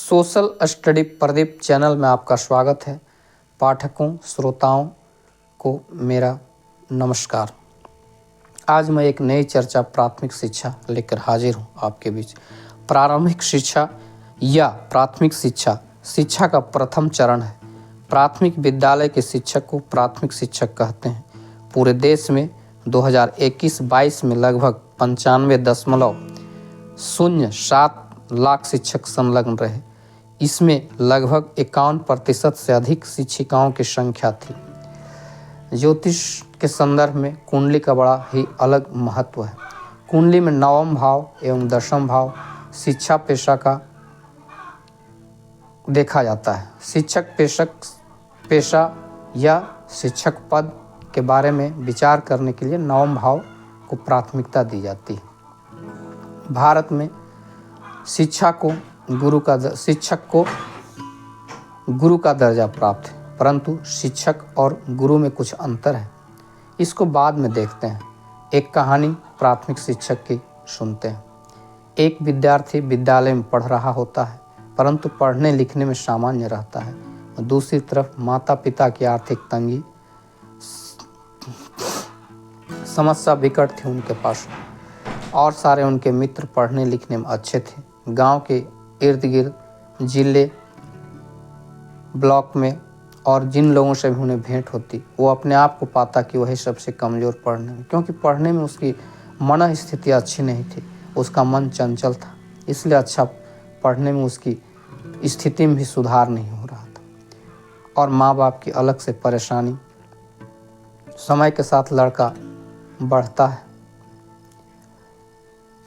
Social study Pradeep channel में आपका स्वागत है। पाठकों श्रोताओं को मेरा नमस्कार। आज मैं एक नई चर्चा प्राथमिक शिक्षा लेकर हाजिर हूँ आपके बीच। प्रारंभिक शिक्षा या प्राथमिक शिक्षा शिक्षा का प्रथम चरण है। प्राथमिक विद्यालय के शिक्षक को प्राथमिक शिक्षक कहते हैं। पूरे देश में 2021-22 में लगभग 95.07 लाख शिक्षक संलग्न रहे। इसमें लगभग 51% से अधिक शिक्षिकाओं की संख्या थी। ज्योतिष के संदर्भ में कुंडली का बड़ा ही अलग महत्व है। कुंडली में 9वां भाव एवं 10वां भाव शिक्षा पेशा का देखा जाता है। शिक्षक पेशा या शिक्षक पद के बारे में विचार करने के लिए 9वां भाव को प्राथमिकता दी जाती है। भारत में शिक्षक को गुरु का दर्जा प्राप्त है, परंतु शिक्षक और गुरु में कुछ अंतर है। इसको बाद में देखते हैं। एक कहानी प्राथमिक शिक्षक की सुनते हैं। एक विद्यार्थी विद्यालय में पढ़ रहा होता है, परंतु पढ़ने लिखने में सामान्य रहता है। दूसरी तरफ माता पिता की आर्थिक तंगी समस्या विकट थी उनके पास, और सारे उनके मित्र पढ़ने लिखने में अच्छे थे। गांव के इर्द गिर्द जिले ब्लॉक में और जिन लोगों से भी उन्हें भेंट होती, वो अपने आप को पाता कि वही सबसे कमज़ोर पढ़ने में, क्योंकि पढ़ने में उसकी मन स्थिति अच्छी नहीं थी। उसका मन चंचल था, इसलिए अच्छा पढ़ने में उसकी स्थिति में भी सुधार नहीं हो रहा था। और माँ बाप की अलग से परेशानी। समय के साथ लड़का बढ़ता है,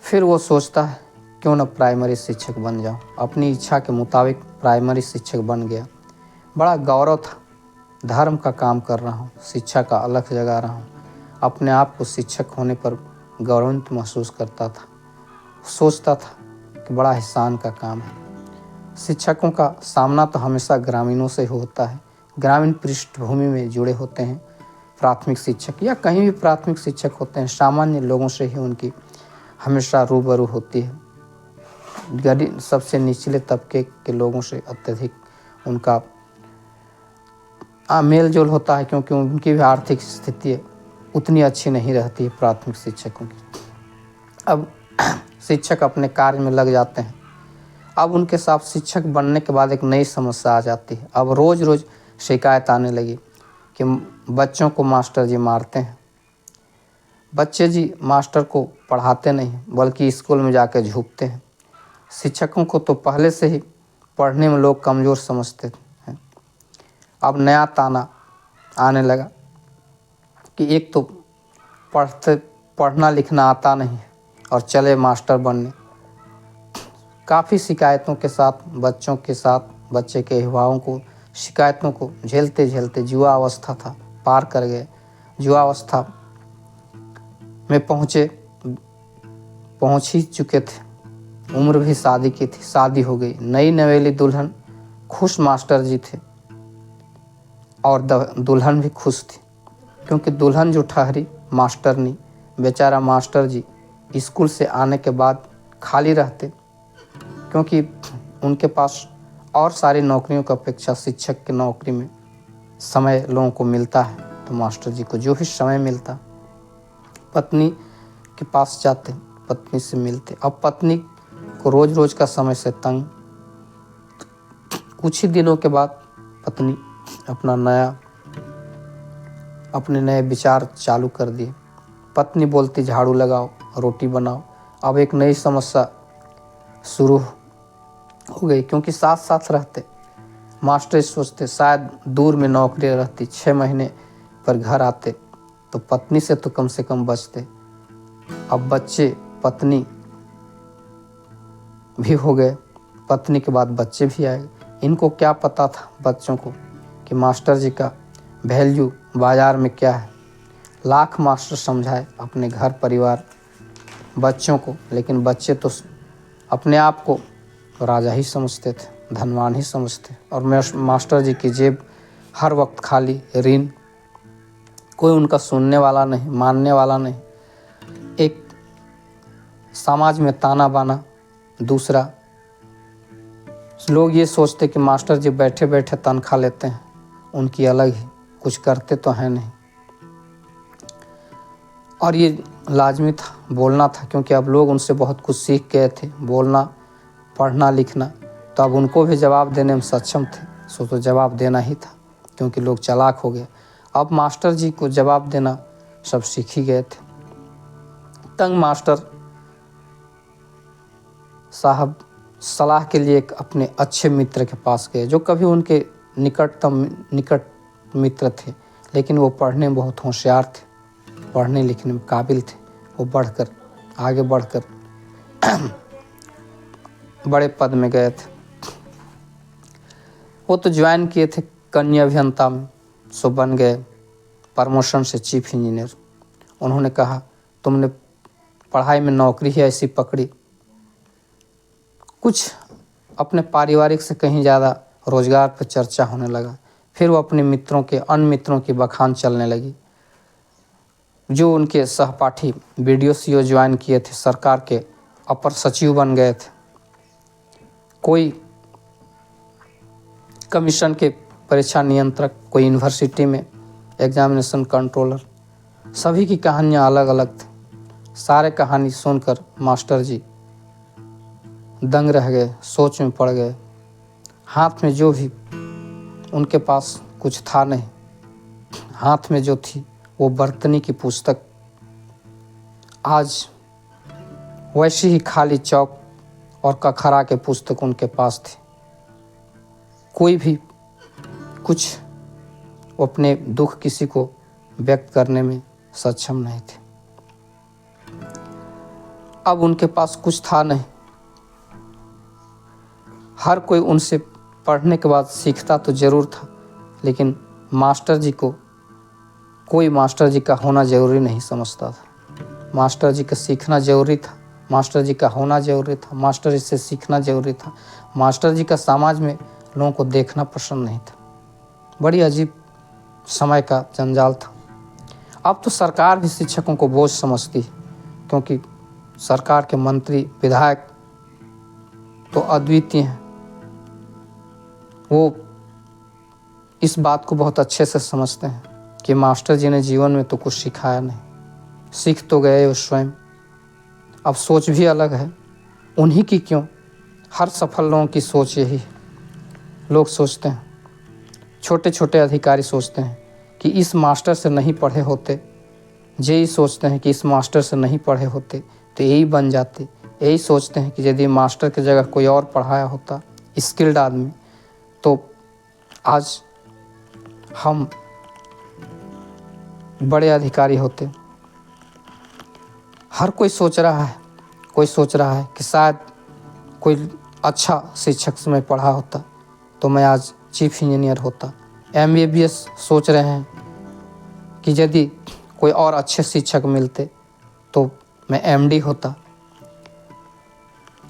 फिर वो सोचता है क्यों न प्राइमरी शिक्षक बन जाऊं। अपनी इच्छा के मुताबिक प्राइमरी शिक्षक बन गया। बड़ा गौरव था, धर्म का काम कर रहा हूँ, शिक्षा का अलग जगा रहा हूँ। अपने आप को शिक्षक होने पर गौरवान्वित महसूस करता था। सोचता था कि बड़ा एहसान का काम है। शिक्षकों का सामना तो हमेशा ग्रामीणों से होता है। ग्रामीण पृष्ठभूमि में जुड़े होते हैं प्राथमिक शिक्षक, या कहीं भी प्राथमिक शिक्षक होते हैं। सामान्य लोगों से ही उनकी हमेशा रूबरू होती है। गरीब सबसे निचले तबके के लोगों से अत्यधिक उनका मेल जोल होता है, क्योंकि उनकी भी आर्थिक स्थिति उतनी अच्छी नहीं रहती है प्राथमिक शिक्षकों की। अब शिक्षक अपने कार्य में लग जाते हैं। अब उनके साथ शिक्षक बनने के बाद एक नई समस्या आ जाती है। अब रोज़ रोज़ शिकायत आने लगी कि बच्चों को मास्टर जी मारते हैं, बच्चे जी मास्टर को पढ़ाते नहीं बल्कि स्कूल में जाकर झूकते हैं। शिक्षकों को तो पहले से ही पढ़ने में लोग कमज़ोर समझते हैं। अब नया ताना आने लगा कि एक तो पढ़ना लिखना आता नहीं और चले मास्टर बनने। काफ़ी शिकायतों के साथ बच्चे के अभिभावकों को शिकायतों को झेलते झेलते युवा अवस्था था पार कर गए। युवा अवस्था में पहुँच ही चुके थे। उम्र भी शादी की थी, शादी हो गई। नई नवेली दुल्हन, खुश मास्टर जी थे और दुल्हन भी खुश थी, क्योंकि दुल्हन जो ठहरी मास्टरनी, बेचारा मास्टर जी स्कूल से आने के बाद खाली रहते, क्योंकि उनके पास और सारी नौकरियों की अपेक्षा शिक्षक की नौकरी में समय लोगों को मिलता है। तो मास्टर जी को जो भी समय मिलता पत्नी के पास जाते, पत्नी से मिलते। अब पत्नी को रोज रोज का समय से तंग। कुछ ही दिनों के बाद पत्नी अपने नए विचार चालू कर दिए। पत्नी बोलती झाड़ू लगाओ, रोटी बनाओ। अब एक नई समस्या शुरू हो गई, क्योंकि साथ साथ रहते। मास्टर सोचते शायद दूर में नौकरी रहती, 6 महीने पर घर आते तो पत्नी से तो कम से कम बचते। अब बच्चे पत्नी भी हो गए, पत्नी के बाद बच्चे भी आए। इनको क्या पता था बच्चों को कि मास्टर जी का वैल्यू बाज़ार में क्या है। लाख मास्टर समझाए अपने घर परिवार बच्चों को, लेकिन बच्चे तो अपने आप को राजा ही समझते थे, धनवान ही समझते। और मास्टर जी की जेब हर वक्त खाली, ऋण, कोई उनका सुनने वाला नहीं, मानने वाला नहीं। एक समाज में ताना बाना, दूसरा लोग ये सोचते कि मास्टर जी बैठे बैठे तनख्वाह लेते हैं, उनकी अलग ही, कुछ करते तो हैं नहीं। और ये लाजमी था, बोलना था, क्योंकि अब लोग उनसे बहुत कुछ सीख गए थे, बोलना, पढ़ना, लिखना। तो अब उनको भी जवाब देने में सक्षम थे, सो तो जवाब देना ही था, क्योंकि लोग चालाक हो गए। अब मास्टर जी को जवाब देना सब सीख ही गए थे। तंग मास्टर साहब सलाह के लिए एक अपने अच्छे मित्र के पास गए, जो कभी उनके निकट मित्र थे, लेकिन वो पढ़ने में बहुत होशियार थे, पढ़ने लिखने में काबिल थे। वो आगे बढ़कर बड़े पद में गए थे। वो तो ज्वाइन किए थे कन्या अभियंता में, सो बन गए प्रमोशन से चीफ इंजीनियर। उन्होंने कहा, तुमने पढ़ाई में नौकरी ही ऐसी पकड़ी, कुछ अपने पारिवारिक से कहीं ज़्यादा रोजगार पर चर्चा होने लगा। फिर वो अपने अन्य मित्रों की बखान चलने लगी, जो उनके सहपाठी BDO ज्वाइन किए थे, सरकार के अपर सचिव बन गए थे, कोई कमीशन के परीक्षा नियंत्रक, कोई यूनिवर्सिटी में एग्जामिनेशन कंट्रोलर। सभी की कहानियाँ अलग अलग थी। सारे कहानी सुनकर मास्टर जी दंग रह गए, सोच में पड़ गए। हाथ में जो भी, उनके पास कुछ था नहीं, हाथ में जो थी वो बर्तनी की पुस्तक, आज वैसी ही खाली चौक और कखरा के पुस्तक उनके पास थी। कोई भी कुछ अपने दुख किसी को व्यक्त करने में सक्षम नहीं थे। अब उनके पास कुछ था नहीं। हर कोई उनसे पढ़ने के बाद सीखता तो ज़रूर था, लेकिन मास्टर जी को कोई मास्टर जी का होना ज़रूरी नहीं समझता था। मास्टर जी का सीखना ज़रूरी था, मास्टर जी का होना ज़रूरी था, मास्टर जी से सीखना ज़रूरी था। मास्टर जी का समाज में लोगों को देखना पसंद नहीं था। बड़ी अजीब समय का जंजाल था। अब तो सरकार भी शिक्षकों को बोझ समझती है, क्योंकि सरकार के मंत्री विधायक तो अद्वितीय हैं। वो इस बात को बहुत अच्छे से समझते हैं कि मास्टर जी ने जीवन में तो कुछ सिखाया नहीं, सीख तो गए वो स्वयं। अब सोच भी अलग है, उन्हीं की क्यों, हर सफल लोगों की सोच यही है। लोग सोचते हैं, छोटे छोटे अधिकारी सोचते हैं कि इस मास्टर से नहीं पढ़े होते, यही सोचते हैं कि इस मास्टर से नहीं पढ़े होते तो यही बन जाते। यही सोचते हैं कि यदि मास्टर की जगह कोई और पढ़ाया होता, स्किल्ड आदमी, तो आज हम बड़े अधिकारी होते। हर कोई सोच रहा है, कोई सोच रहा है कि शायद कोई अच्छा शिक्षक से मैं पढ़ा होता तो मैं आज चीफ इंजीनियर होता। MBBS सोच रहे हैं कि यदि कोई और अच्छे शिक्षक मिलते तो मैं MD होता।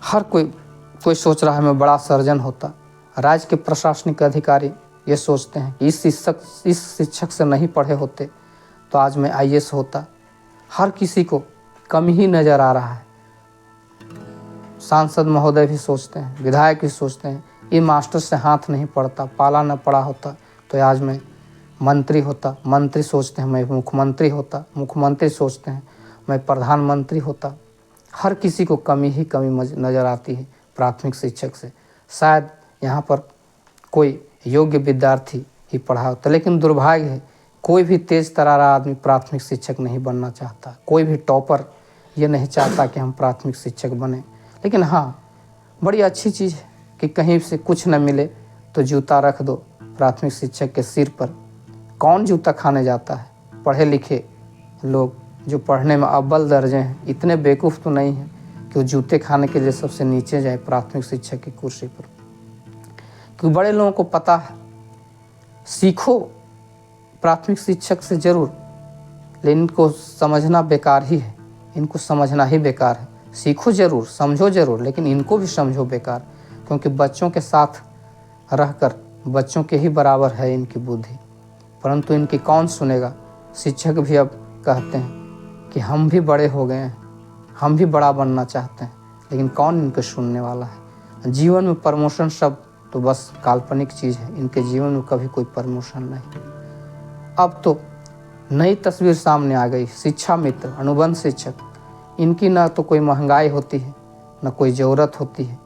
हर कोई सोच रहा है मैं बड़ा सर्जन होता। राज्य के प्रशासनिक अधिकारी ये सोचते हैं कि इस शिक्षक से नहीं पढ़े होते तो आज मैं IAS होता। हर किसी को कमी ही नज़र आ रहा है। सांसद महोदय भी सोचते हैं, विधायक भी सोचते हैं, ये मास्टर से हाथ नहीं पड़ता, पाला न पड़ा होता तो आज मैं मंत्री होता। मंत्री सोचते हैं मैं मुख्यमंत्री होता, मुख्यमंत्री सोचते हैं मैं प्रधानमंत्री होता। हर किसी को कमी ही कमी नज़र आती है प्राथमिक शिक्षक से। शायद यहाँ पर कोई योग्य विद्यार्थी ही पढ़ा होता, लेकिन दुर्भाग्य है कोई भी तेज़ तरारा आदमी प्राथमिक शिक्षक नहीं बनना चाहता। कोई भी टॉपर ये नहीं चाहता कि हम प्राथमिक शिक्षक बने। लेकिन हाँ, बड़ी अच्छी चीज़ है कि कहीं से कुछ न मिले तो जूता रख दो प्राथमिक शिक्षक के सिर पर। कौन जूता खाने जाता है? पढ़े लिखे लोग जो पढ़ने में अव्वल दर्जे हैं, इतने बेवकूफ़ तो नहीं हैं कि वो जूते खाने के लिए सबसे नीचे जाए प्राथमिक शिक्षक की कुर्सी पर। क्योंकि बड़े लोगों को पता है, सीखो प्राथमिक शिक्षक से ज़रूर, लेकिन इनको समझना बेकार ही है। इनको समझना ही बेकार है। सीखो ज़रूर, समझो ज़रूर, लेकिन इनको भी समझो बेकार, क्योंकि बच्चों के साथ रहकर बच्चों के ही बराबर है इनकी बुद्धि, परंतु इनकी कौन सुनेगा। शिक्षक भी अब कहते हैं कि हम भी बड़े हो गए हैं, हम भी बड़ा बनना चाहते हैं, लेकिन कौन इनको सुनने वाला है। जीवन में प्रमोशन सब तो बस काल्पनिक चीज़ है, इनके जीवन में कभी कोई प्रमोशन नहीं। अब तो नई तस्वीर सामने आ गई, शिक्षा मित्र, अनुबंध शिक्षक। इनकी ना तो कोई महंगाई होती है, न कोई ज़रूरत होती है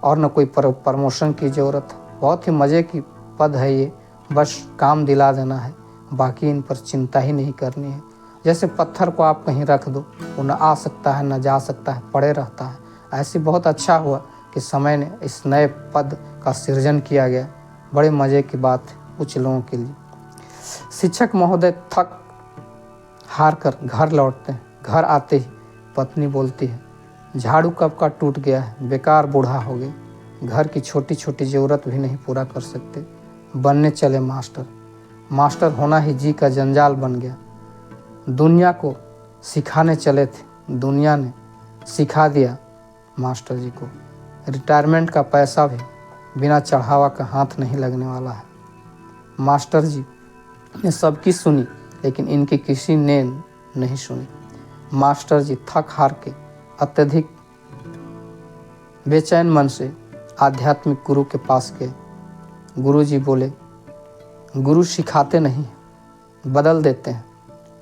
और न कोई प्रमोशन की ज़रूरत है। बहुत ही मज़े की पद है ये, बस काम दिला देना है, बाकी इन पर चिंता ही नहीं करनी है। जैसे पत्थर को आप कहीं रख दो, वो न आ सकता है न जा सकता है, पड़े रहता है। ऐसे बहुत अच्छा हुआ कि समय ने इस नए पद का सृजन किया गया। बड़े मज़े की बात है कुछ लोगों के लिए। शिक्षक महोदय थक हार कर घर लौटते हैं। घर आते ही पत्नी बोलती है, झाड़ू कब का टूट गया है, बेकार बूढ़ा हो गए, घर की छोटी छोटी ज़रूरत भी नहीं पूरा कर सकते। बनने चले मास्टर, मास्टर होना ही जी का जंजाल बन गया। दुनिया को सिखाने चले थे, दुनिया ने सिखा दिया मास्टर जी को। रिटायरमेंट का पैसा भी बिना चढ़ावा का हाथ नहीं लगने वाला है। मास्टर जी ने सबकी सुनी, लेकिन इनकी किसी ने नहीं सुनी। मास्टर जी थक हार के अत्यधिक बेचैन मन से आध्यात्मिक गुरु के पास गए। गुरु जी बोले, गुरु सिखाते नहीं, बदल देते हैं।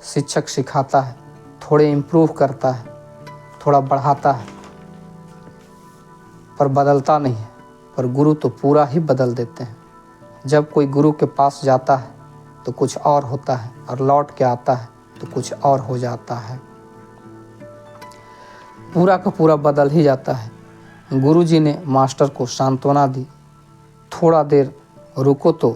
शिक्षक सिखाता है, थोड़े इम्प्रूव करता है, थोड़ा बढ़ाता है, पर बदलता नहीं है। पर गुरु तो पूरा ही बदल देते हैं। जब कोई गुरु के पास जाता है तो कुछ और होता है, और लौट के आता है तो कुछ और हो जाता है, पूरा का पूरा बदल ही जाता है। गुरु जी ने मास्टर को सांत्वना दी, थोड़ा देर रुको तो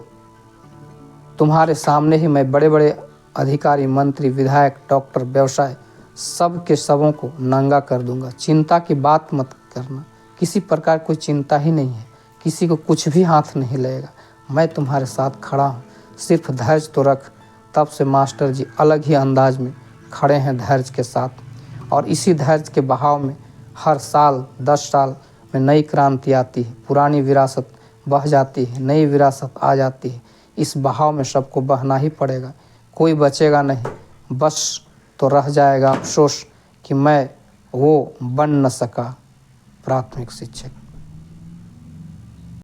तुम्हारे सामने ही मैं बड़े बड़े अधिकारी, मंत्री, विधायक, डॉक्टर, व्यवसाय सब के सबों को नंगा कर दूंगा। चिंता की बात मत करना, किसी प्रकार कोई चिंता ही नहीं है, किसी को कुछ भी हाथ नहीं लगेगा, मैं तुम्हारे साथ खड़ा हूँ, सिर्फ धैर्य तो रख। तब से मास्टर जी अलग ही अंदाज में खड़े हैं धैर्य के साथ, और इसी धैर्य के बहाव में हर साल 10 साल में नई क्रांति आती है, पुरानी विरासत बह जाती है, नई विरासत आ जाती है। इस बहाव में सबको बहना ही पड़ेगा, कोई बचेगा नहीं। बस तो रह जाएगा अफसोस कि मैं वो बन न सका प्राथमिक शिक्षक।